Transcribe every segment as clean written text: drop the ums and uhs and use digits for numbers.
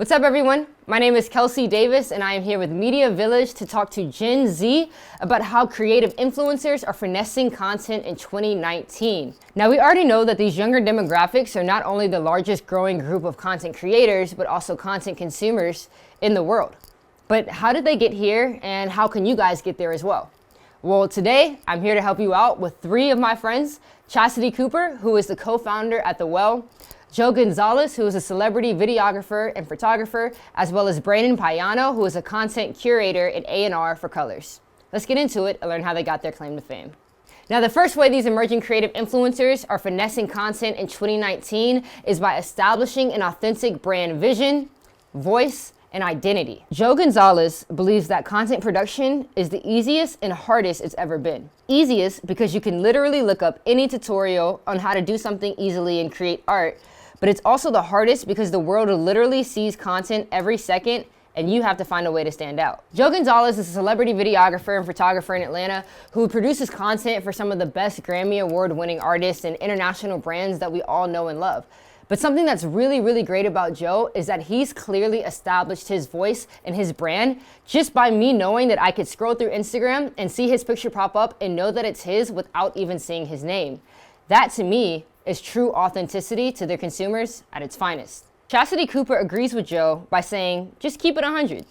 What's up, everyone? My name is Kelsey Davis, and I am here with Media Village to talk to Gen Z about how creative influencers are finessing content in 2019. Now, we already know that these younger demographics are not only the largest growing group of content creators, but also content consumers in the world. But how did they get here, and how can you guys get there as well? Well, today, I'm here to help you out with three of my friends: Chastity Cooper, who is the co-founder at The Well; Joe Gonzalez, who is a celebrity videographer and photographer, as well as Brandon Payano, who is a content curator and A&R for Colors. Let's get into it and learn how they got their claim to fame. Now, the first way these emerging creative influencers are finessing content in 2019 is by establishing an authentic brand vision, voice, and identity. Joe Gonzalez believes that content production is the easiest and hardest it's ever been. Easiest because you can literally look up any tutorial on how to do something easily and create art, but it's also the hardest because the world literally sees content every second and you have to find a way to stand out. Joe Gonzalez is a celebrity videographer and photographer in Atlanta who produces content for some of the best Grammy Award-winning artists and international brands that we all know and love. But something that's really great about Joe is that he's clearly established his voice and his brand just by me knowing that I could scroll through Instagram and see his picture pop up and know that it's his without even seeing his name. That, to me, is true authenticity to their consumers at its finest. Chastity Cooper agrees with Joe by saying, just keep it 100.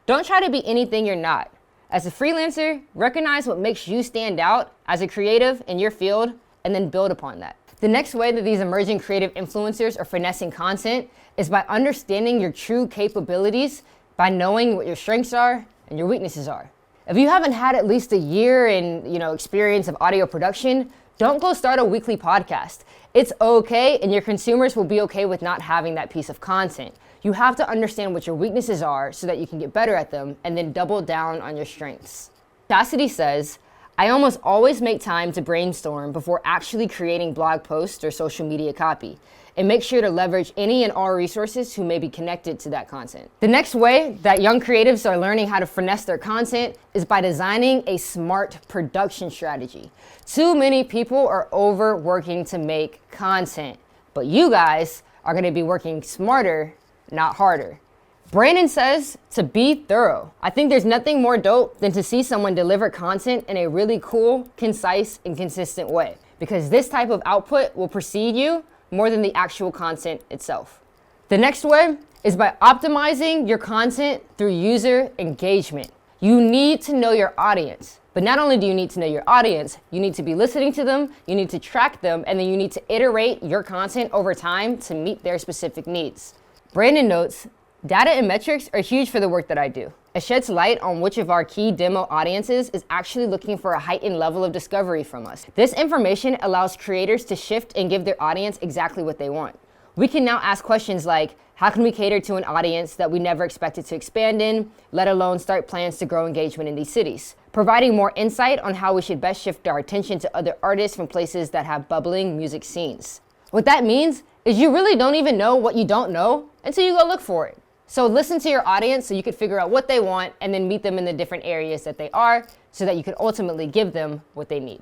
Don't try to be anything you're not. As a freelancer, recognize what makes you stand out as a creative in your field and then build upon that. The next way that these emerging creative influencers are finessing content is by understanding your true capabilities, by knowing what your strengths are and your weaknesses are. If you haven't had at least a year in experience of audio production, don't go start a weekly podcast. It's okay, and your consumers will be okay with not having that piece of content. You have to understand what your weaknesses are so that you can get better at them and then double down on your strengths. Chastity says, I almost always make time to brainstorm before actually creating blog posts or social media copy, and make sure to leverage any and all resources who may be connected to that content. The next way that young creatives are learning how to finesse their content is by designing a smart production strategy. Too many people are overworking to make content, but you guys are gonna be working smarter, not harder. Brandon says to be thorough. I think there's nothing more dope than to see someone deliver content in a really cool, concise, and consistent way, because this type of output will precede you more than the actual content itself. The next way is by optimizing your content through user engagement. You need to know your audience, but not only do you need to know your audience, you need to be listening to them, you need to track them, and then you need to iterate your content over time to meet their specific needs. Brandon notes, data and metrics are huge for the work that I do. It sheds light on which of our key demo audiences is actually looking for a heightened level of discovery from us. This information allows creators to shift and give their audience exactly what they want. We can now ask questions like, how can we cater to an audience that we never expected to expand in, let alone start plans to grow engagement in these cities? Providing more insight on how we should best shift our attention to other artists from places that have bubbling music scenes. What that means is you really don't even know what you don't know until you go look for it. So listen to your audience so you can figure out what they want and then meet them in the different areas that they are so that you can ultimately give them what they need.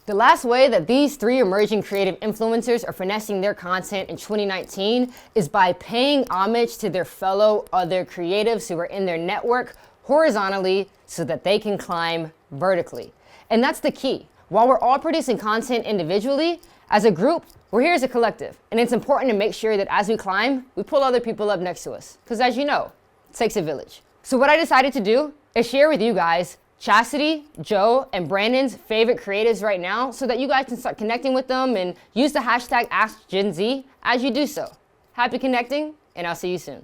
The last way that these three emerging creative influencers are finessing their content in 2019 is by paying homage to their fellow other creatives who are in their network horizontally so that they can climb vertically. And that's the key. While we're all producing content individually, as a group, we're here as a collective, and it's important to make sure that as we climb, we pull other people up next to us. Because as you know, it takes a village. So what I decided to do is share with you guys Chastity, Joe, and Brandon's favorite creatives right now so that you guys can start connecting with them and use the hashtag AskGenZ as you do so. Happy connecting, and I'll see you soon.